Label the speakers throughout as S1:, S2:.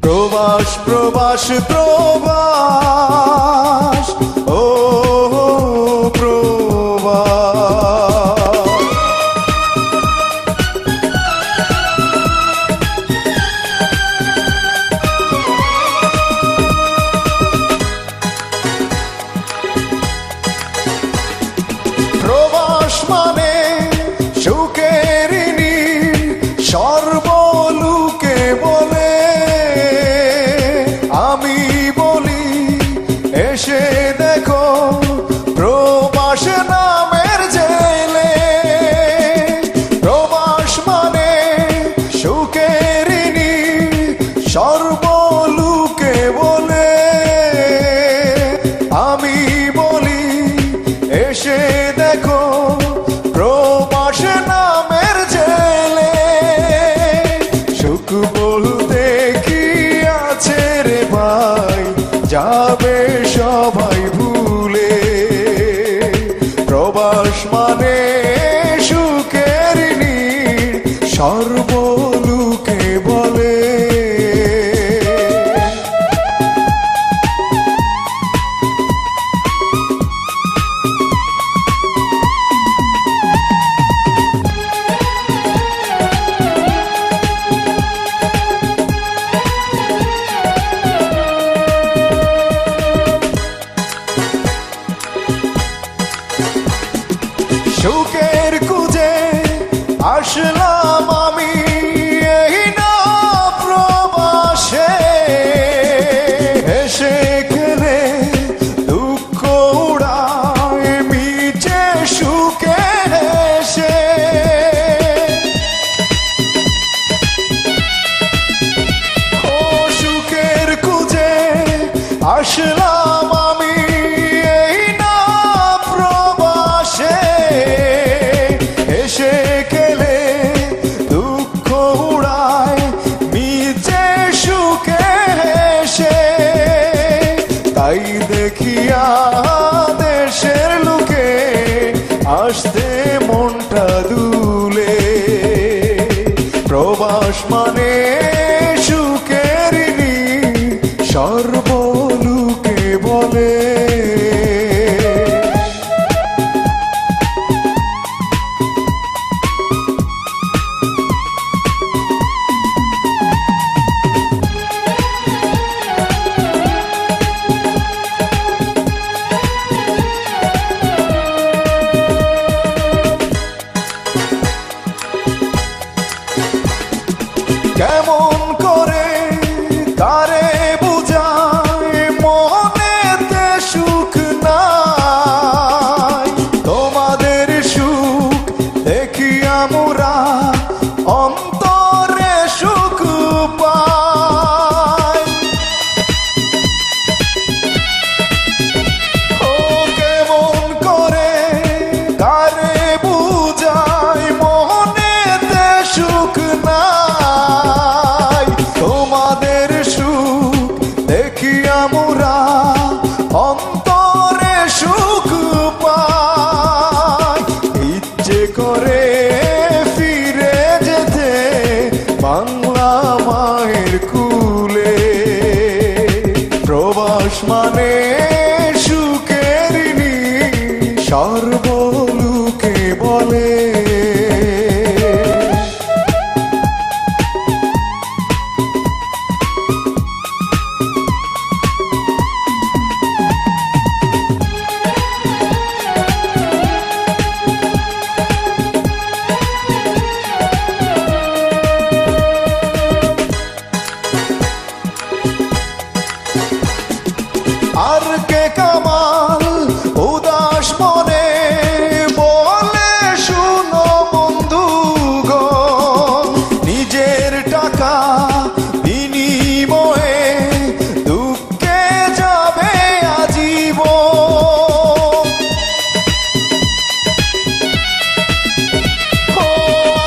S1: প্রবাস প্রবাস প্রবাস, ও প্রবাস। প্রবাস মানে সুখের নীড়, সর্বলোকে বলে। আমি বলি এসে দেখো প্রবাস নামের জেলে। প্রবাস মানে সুখের নীড়, সর্বলোকে বলে। আমি বলি এসে দেখো প্রবাস নামের জেলে। সুখ বলতে কি আছে রে ভাই, যাবে সবাই ভুলে। প্রবাস মানে সুখের নীড়, সর্বলোকে বলে। সুখের খুঁজে আসলাম আমি এই না প্রবাসে। হেসে খেলে দুঃখ উড়ায় মিছে সুখে হেসে। ও সুখের খুঁজে আসলাম আমি এই না প্রবাসে। হেসে খেলে দুঃখ উড়ায় মিছে সুখে হেসে। তাই দেখিয়া দেশের লোকে আসতে মনটা দুলে। প্রবাস মানে সুখের নীড়, সর্বলোকে বলে। কেমন করে কারে বুঝায় মনেতে সুখ নাই। তোমাদের সুখ দেখিয়া মোরা অন্তরে সুখ পাই। ও কেমন করে কারে বুঝায় মনেতে সুখ নাই। তোমাদের সুখ দেখিয়া মোরা অন্তরে সুখ পাই। ইচ্ছে করে ফিরে যেতে বাংলা মায়ের কুলে। প্রবাস মানে সুখের নীড়, সর্বলোকে বলে। আর কে কামাল উদাস মনে বলে শুনো বন্ধুগণ। নিজের টাকা বিনিময়ে দুঃখে যাবে আজীবন।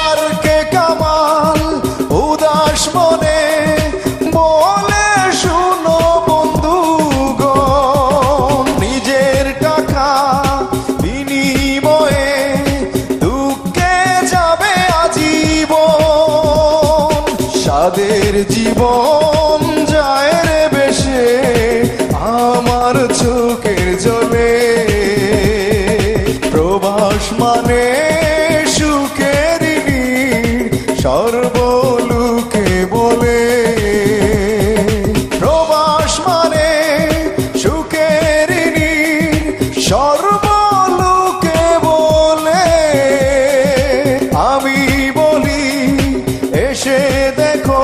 S1: আর কে কামাল উদাস মনে বলে শুনো বন্ধুগণ। নিজের টাকা বিনিময়ে দুঃখে যাবে আজীবন। সাদের জীবন সর্বলোকে বলে প্রবাস মানে সুখের নীড় সর্বলোকে বলে আমি বলি এসে দেখো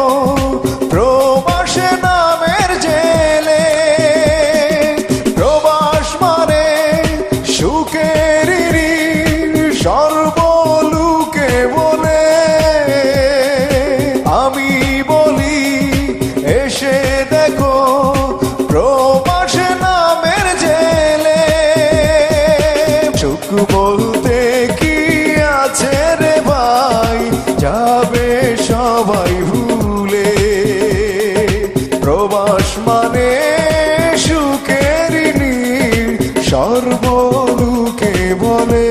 S1: প্রবাসে নামের জেলে প্রবাস মানে সুখের ঋণ সর্বলোকে বলে আমি বলি এসে দেখো প্রবাসে নামের জেলে সুখ বলতে কি আছে রে ভাই যাবে সবাই ভুলে প্রবাস মানে সুখের নীড় সর্বলোকে বলে